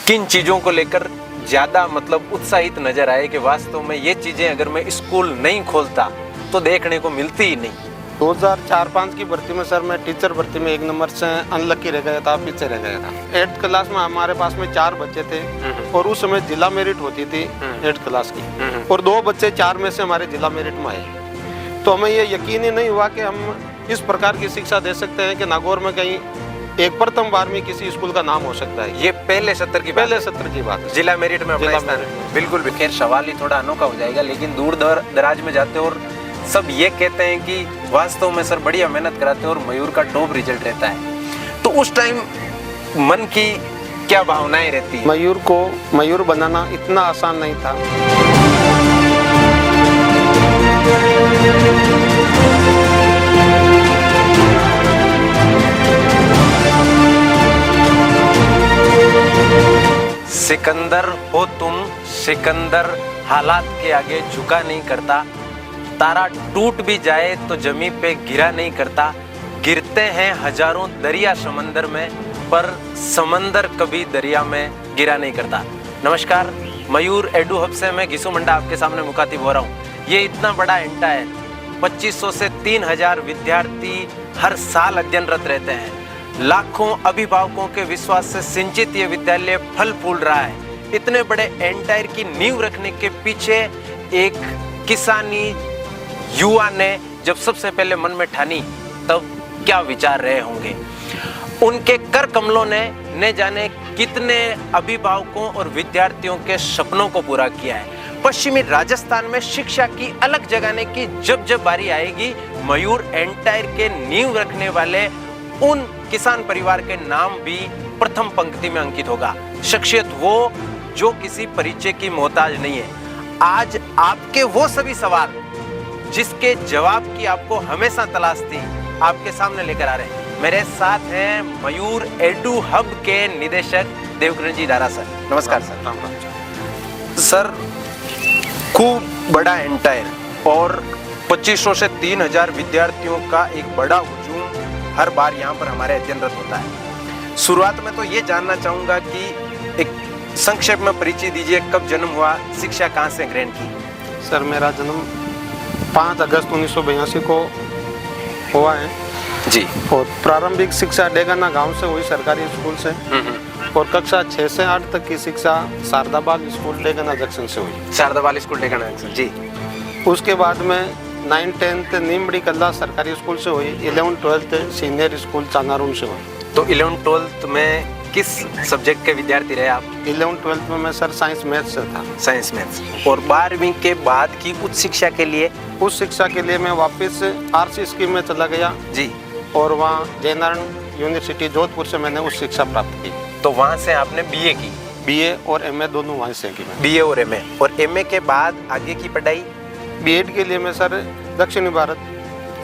किन चीज़ों को लेकर ज़्यादा मतलब उत्साहित नजर आए कि वास्तव में ये चीज़ें अगर मैं स्कूल नहीं खोलता तो देखने को मिलती ही नहीं? 2004-05 की भर्ती में सर मैं टीचर भर्ती में 1 नंबर से अनलकी रह गया था, पीछे रह गया था। 8th क्लास में हमारे पास में 4 बच्चे थे और उस समय जिला मेरिट होती थी 8th क्लास की, और 2 बच्चे 4 में से हमारे जिला मेरिट में आए। तो हमें ये यकीन ही नहीं हुआ कि हम इस प्रकार की शिक्षा दे सकते हैं कि नागौर में कहीं एक प्रथम बार में किसी स्कूल का नाम हो सकता है। ये पहले सत्र की बात है। जिला मेरिट में अपना स्थान है। बिल्कुल भी खैर सवाल ही थोड़ा अनोखा हो जाएगा, लेकिन दूर दराज में जाते और सब ये कहते हैं कि वास्तव में सर बढ़िया मेहनत कराते हैं और मयूर का टॉप रिजल्ट रहता है, तो उस टाइम मन की क्या भावनाएं रहती है? मयूर को मयूर बनाना इतना आसान नहीं था। सिकंदर हो तुम, सिकंदर हालात के आगे झुका नहीं करता, तारा टूट भी जाए तो जमी पे गिरा नहीं करता, गिरते हैं हजारों दरिया समंदर में पर समंदर कभी दरिया में गिरा नहीं करता। नमस्कार, मयूर एडू हब से मैं घिसू मंडा आपके सामने मुखातिब हो रहा हूँ। ये इतना बड़ा एंटायर 2500 से 3000 विद्यार्थी हर साल अध्ययनरत रहते हैं। लाखों अभिभावकों के विश्वास से सिंचित ये विद्यालय फल फूल रहा है। इतने बड़े एंटायर की नींव रखने के पीछे एक किसानी युवा ने जब सबसे पहले मन में ठानी तब क्या विचार रहे होंगे। उनके कर कमलों ने न जाने कितने अभिभावकों और विद्यार्थियों के सपनों को पूरा किया है। पश्चिमी राजस्थान में शिक्षा की अलग जगाने की जब बारी आएगी, मयूर एंटायर के नींव रखने वाले उन किसान परिवार के नाम भी प्रथम पंक्ति में अंकित होगा। शख्सियत वो जो किसी परिचय की मोहताज नहीं है। आज आपके वो सभी सवाल जिसके जवाब की आपको हमेशा तलाश थी, आपके सामने लेकर आ रहे हैं। मेरे साथ हैं मयूर एडू हब के निदेशक देवकरण जी दारा सर। नमस्कार सर। सर, खूब बड़ा एंटायर और 2500 से 3000 विद्यार्थियों का एक बड़ा हुजूम हर बार यहाँ पर हमारे अध्ययनरत होता है। शुरुआत में तो ये जानना चाहूँगा कि एक संक्षेप में परिचय दीजिए, कब जन्म हुआ, शिक्षा कहाँ से ग्रहण की? सर, मेरा जन्म 5 अगस्त 1982 को हुआ है जी, और प्रारंभिक शिक्षा डेगाना गांव से हुई, सरकारी स्कूल से, और कक्षा 6 से 8 तक की शिक्षा शारदाबाद स्कूल डेगाना जंक्शन से हुई। शारदाबाद स्कूल डेगाना जंक्शन जी। उसके बाद में 9-10 नीमड़ी कल्ला सरकारी स्कूल से हुई। 11-12 सीनियर स्कूल चानारून से हुई। तो 11-12 में किस सब्जेक्ट के विद्यार्थी रहे आप? 11-12 में मैं सर साइंस मैथ्स से था। Science maths. और 12वीं के बाद की उच्च शिक्षा के लिए? उच्च शिक्षा के लिए मैं वापस आरसी स्कीम में चला गया जी, और वहाँ जयनारायण यूनिवर्सिटी जोधपुर से मैंने उच्च शिक्षा प्राप्त की। तो वहाँ से आपने बीए की? बीए और एमए दोनों वहीं से की मैं। बीए और एमए। और एमए के बाद आगे की पढ़ाई? बीएड के लिए मैं सर दक्षिणी भारत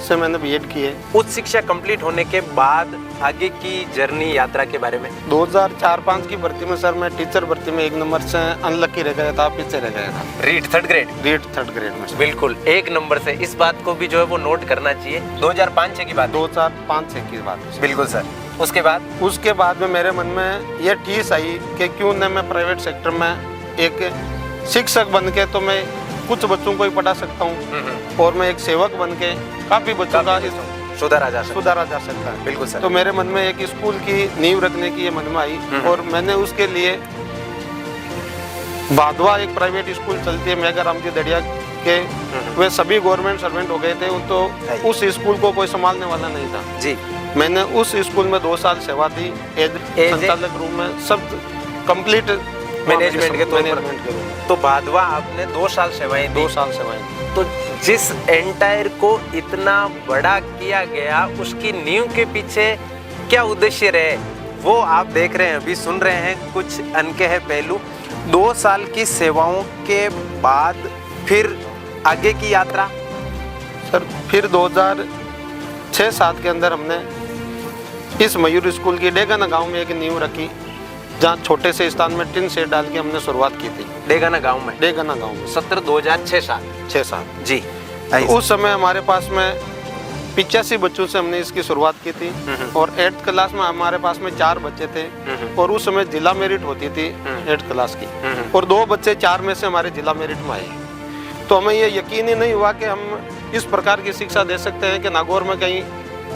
से मैंने बीएड की है। उच्च शिक्षा कंप्लीट होने के बाद आगे की जर्नी यात्रा के बारे में? 2004-05 की भर्ती में सर मैं टीचर भर्ती में 1 नंबर से अनलकी रह गया था, पीछे रह गया था। रीट थर्ड ग्रेड में? बिल्कुल 1 नंबर से। इस बात को भी जो है वो नोट करना चाहिए। 2005-06 की बात? 2005-06 की बात। बिल्कुल सर। उसके बाद में मेरे मन में ये टीस आई कि क्यों न मैं प्राइवेट सेक्टर में एक शिक्षक बन के तो मैं कुछ बच्चों को ही पढ़ा सकता हूँ, और मैं एक सेवक बन के काफी बच्चों का सुधारा जा सकता है। बिल्कुल सर। तो मेरे मन में एक स्कूल की नींव रखने की ये मन में आई, और मैंने उसके लिए बाधवा एक प्राइवेट स्कूल चलती है मेघा राम जी दड़िया के, वे सभी गवर्नमेंट सर्वेंट हो गए थे, तो उस स्कूल को कोई संभालने वाला नहीं था जी। मैंने उस स्कूल में 2 साल सेवा दी, संचालक रूम में, सब कंप्लीट मैनेजमेंट के तौर पर। तो बाधवा आपने 2 साल सेवाएं दी? 2 साल सेवाएं। तो जिस एंटायर को इतना बड़ा किया गया, उसकी नींव के पीछे क्या उद्देश्य रहे, वो आप देख रहे हैं, अभी सुन रहे हैं कुछ अनकहे पहलू। 2 साल की सेवाओं के बाद फिर आगे की यात्रा? सर, फिर 2006-07 के अंदर हमने इस मयूर स्कूल की डेगाना गांव में एक नींव रखी, जहाँ छोटे से स्थान में टिन सेट डाल के हमने शुरुआत की थी। डेगाना गांव में? डेगाना गांव में। सत्र 2006-07 जी। तो उस समय हमारे पास में 85 बच्चों से हमने इसकी शुरुआत की थी, और 8th क्लास में हमारे पास में 4 बच्चे थे, और उस समय जिला मेरिट होती थी 8th क्लास की, और 2 बच्चे 4 में से हमारे जिला मेरिट में आए। तो हमें ये यकीन ही नहीं हुआ कि हम इस प्रकार की शिक्षा दे सकते हैं कि नागौर में कहीं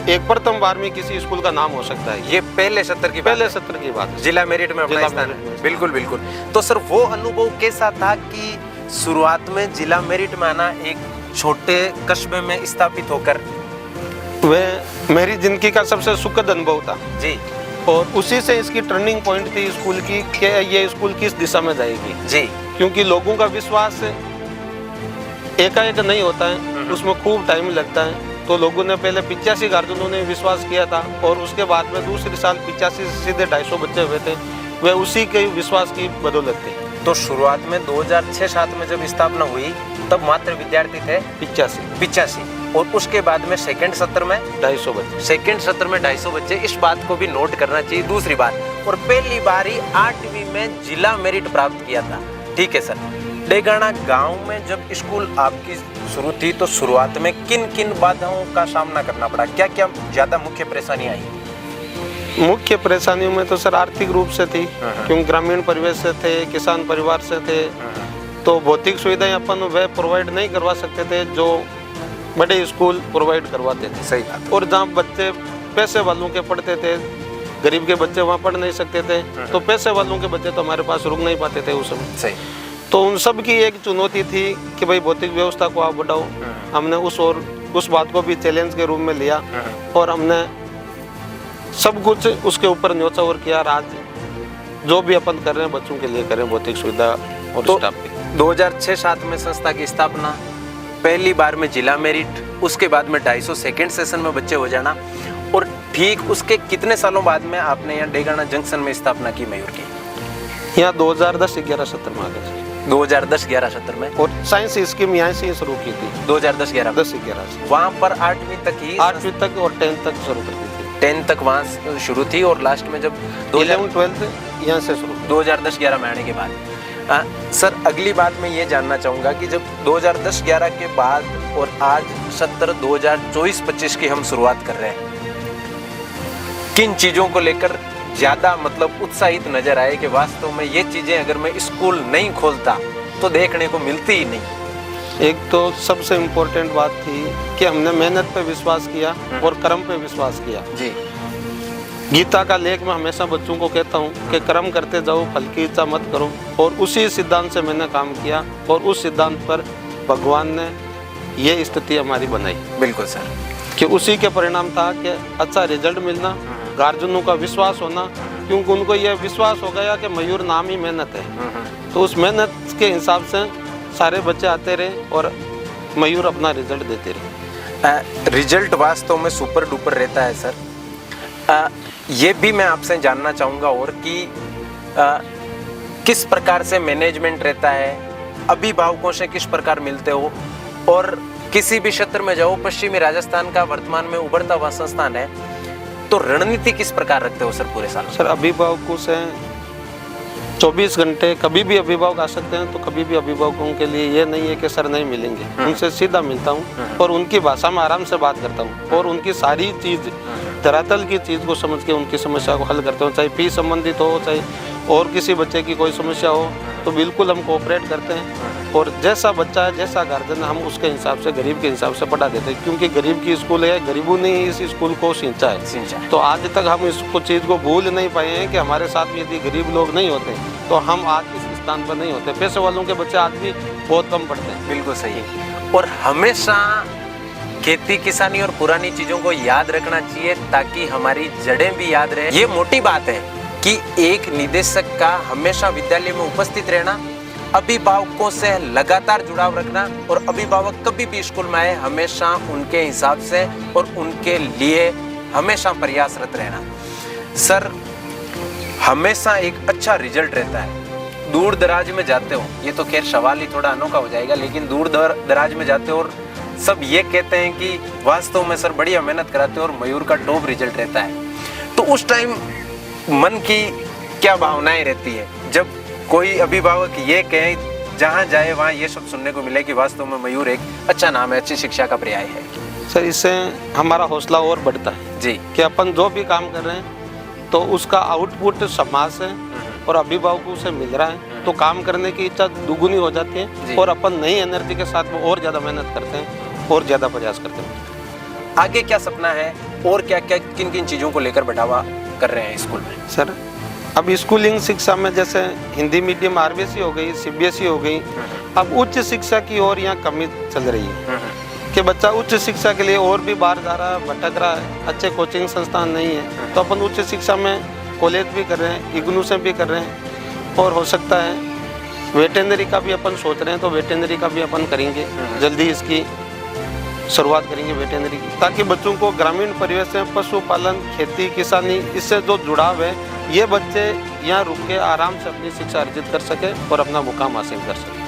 एक प्रथम 12वीं किसी स्कूल का नाम हो सकता है। ये पहले सत्र की पहले सत्र की बात है। जिला मेरिट में अपना जिला स्थान मेरिट है। में। बिल्कुल बिल्कुल। तो सर वो अनुभव कैसा था कि शुरुआत में जिला मेरिट में आना, एक छोटे कस्बे में स्थापित होकर? वह मेरी जिंदगी का सबसे सुखद अनुभव था जी और उसी से इसकी टर्निंग पॉइंट थी स्कूल की कि ये स्कूल किस दिशा में जाएगी। जी। क्योंकि लोगों का विश्वास एकाएक नहीं होता है, उसमें खूब टाइम लगता है। तो लोगों ने पहले 85 गार्जियनों ने विश्वास किया था और उसके बाद में दूसरे साल 85 से सीधे 250 बच्चे हुए थे। वे उसी के विश्वास की बदौलत थे। तो शुरुआत में 2006-07 में जब स्थापना हुई तब मात्र विद्यार्थी थे 85 और उसके बाद में सेकंड सत्र में 250 बच्चे। सेकंड सत्र में 250 बच्चे। इस बात को भी नोट करना चाहिए। दूसरी बात, और पहली बार ही 8वीं में जिला मेरिट प्राप्त किया था। ठीक है सर, डेगाना गांव में जब स्कूल आपकी शुरू थी तो शुरुआत में किन किन बाधाओं का सामना करना पड़ा? क्या क्या ज्यादा मुख्य परेशानी आई? मुख्य परेशानियों में तो सर आर्थिक रूप से थी, क्योंकि ग्रामीण परिवेश से थे, किसान परिवार से थे, तो भौतिक सुविधाएं अपन वह प्रोवाइड नहीं करवा सकते थे जो बड़े स्कूल प्रोवाइड करवाते थे। सही बात। और जहाँ बच्चे पैसे वालों के पढ़ते थे, गरीब के बच्चे वहाँ पढ़ नहीं सकते थे, तो पैसे वालों के बच्चे तो हमारे पास रुक नहीं पाते थे उस समय। सही। तो उन सब की एक चुनौती थी कि भाई भौतिक व्यवस्था को आप बढ़ाओ। हमने उस बात को भी चैलेंज के रूप में लिया और हमने सब कुछ उसके ऊपर न्योछावर किया। आज जो भी अपन कर रहे हैं बच्चों के लिए करें, भौतिक सुविधा और तो स्टाफ की। 2006-07 में संस्था की स्थापना, पहली बार में जिला मेरिट, उसके बाद में 250 सेकेंड सेशन में बच्चे हो जाना, और ठीक उसके कितने सालों बाद में आपने यहाँ डेगाना जंक्शन में स्थापना की मयूर की? यहाँ 2010-11 सत्र में आ गए। 2010-11 सत्र में। और साइंस स्कीम यहाँ से शुरू की थी 2010-11 10-11 से। वहाँ पर 8वीं तक ही, 8वीं तक और 10th तक शुरू कर दी थी। 10th तक वहाँ शुरू थी और लास्ट में जब 11-12 यहाँ से शुरू 2010-11 में आने के बाद। सर अगली बात मैं ये जानना चाहूँगा कि जब 2010-11 के बाद और आज सत्र 2024-25 की हम शुरुआत कर रहे हैं, किन चीज़ों को लेकर ज़्यादा मतलब उत्साहित नजर आए कि वास्तव में ये चीज़ें अगर मैं स्कूल नहीं खोलता तो देखने को मिलती ही नहीं? एक तो सबसे इम्पोर्टेंट बात थी कि हमने मेहनत पे विश्वास किया और कर्म पे विश्वास किया। जी। गीता का लेख मैं हमेशा बच्चों को कहता हूँ कि कर्म करते जाओ, फल की इच्छा मत करो। और उसी सिद्धांत से मैंने काम किया और उस सिद्धांत पर भगवान ने ये स्थिति हमारी बनाई। बिल्कुल सर। कि उसी के परिणाम था कि अच्छा रिजल्ट मिलना, गार्जियनों का विश्वास होना, क्योंकि उनको यह विश्वास हो गया कि मयूर नाम ही मेहनत है। तो उस मेहनत के हिसाब से सारे बच्चे आते रहे और मयूर अपना रिजल्ट देते रहे। रिजल्ट वास्तव में सुपर डुपर रहता है सर। ये भी मैं आपसे जानना चाहूँगा और कि किस प्रकार से मैनेजमेंट रहता है, अभिभावकों से किस प्रकार मिलते हो, और किसी भी क्षेत्र में जाओ, पश्चिमी राजस्थान का वर्तमान में उभरता हुआ संस्थान है, तो रणनीति किस प्रकार रखते हो सर पूरे साल? सर अभिभावकों से 24 घंटे कभी भी अभिभावक आ सकते हैं, तो कभी भी अभिभावकों के लिए ये नहीं है कि सर नहीं मिलेंगे। उनसे सीधा मिलता हूँ और उनकी भाषा में आराम से बात करता हूँ और उनकी सारी चीज़, धरातल की चीज़ को समझ के उनकी समस्या को हल करता हूँ। चाहे फीस संबंधित हो, चाहे और किसी बच्चे की कोई समस्या हो, तो बिल्कुल हम कोऑपरेट करते हैं। और जैसा बच्चा है, जैसा गार्जियन है, हम उसके हिसाब से, गरीब के हिसाब से पढ़ा देते हैं। क्योंकि गरीब की स्कूल है, गरीबों ने इस स्कूल को सींचा है। तो आज तक हम इसको चीज़ को भूल नहीं पाए हैं कि हमारे साथ भी यदि गरीब लोग नहीं होते तो हम आज इस स्थान पर नहीं होते। पैसे वालों के बच्चे आज भी बहुत कम पढ़ते हैं। बिल्कुल सही। और हमेशा खेती किसानी और पुरानी चीज़ों को याद रखना चाहिए ताकि हमारी जड़ें भी याद रहे। ये मोटी बात है कि एक निदेशक का हमेशा विद्यालय में उपस्थित रहना, अभिभावकों से लगातार जुड़ाव रखना, और अभिभावक कभी भी स्कूल में आए हमेशा उनके हिसाब से और उनके लिए हमेशा प्रयासरत रहना। सर हमेशा एक अच्छा रिजल्ट रहता है। दूर दराज में जाते हो, ये तो खैर सवाल ही थोड़ा अनोखा हो जाएगा, लेकिन दूर दराज में जाते हो और सब ये कहते हैं कि वास्तव में सर बढ़िया मेहनत कराते हो और मयूर का टॉप रिजल्ट रहता है, तो उस टाइम मन की क्या भावनाएं रहती है जब कोई अभिभावक ये कहे, जहाँ जाए वहाँ ये सब सुनने को मिले कि वास्तव में मयूर एक अच्छा नाम है, अच्छी शिक्षा का पर्याय है? सर इससे हमारा हौसला और बढ़ता है जी, कि अपन जो भी काम कर रहे हैं तो उसका आउटपुट समाज से और अभिभावकों से मिल रहा है तो काम करने की इच्छा दुगुनी हो जाती जी। है और अपन नई एनर्जी के साथ वो और ज़्यादा मेहनत करते हैं और ज़्यादा प्रयास करते हैं। आगे क्या सपना है और क्या क्या किन किन चीज़ों को लेकर बढ़ावा कर रहे हैं स्कूल में? सर अब स्कूलिंग शिक्षा में जैसे हिंदी मीडियम आरबीएसई हो गई, सीबीएसई हो गई, अब उच्च शिक्षा की ओर यहाँ कमी चल रही है कि बच्चा उच्च शिक्षा के लिए और भी बाहर जा रहा है, भटक रहा है, अच्छे कोचिंग संस्थान नहीं है, तो अपन उच्च शिक्षा में कॉलेज भी कर रहे हैं, इग्नू से भी कर रहे हैं और हो सकता है वेटेनरी का भी अपन सोच रहे हैं, तो वेटेनरी का भी अपन करेंगे जल्दी, इसकी शुरुआत करेंगे वेटेनरी की, ताकि बच्चों को ग्रामीण परिवेश में पशुपालन, खेती, किसानी, इससे जो जुड़ाव है ये बच्चे यहाँ रुक के आराम से अपनी शिक्षा अर्जित कर सके और अपना मुकाम हासिल कर सके।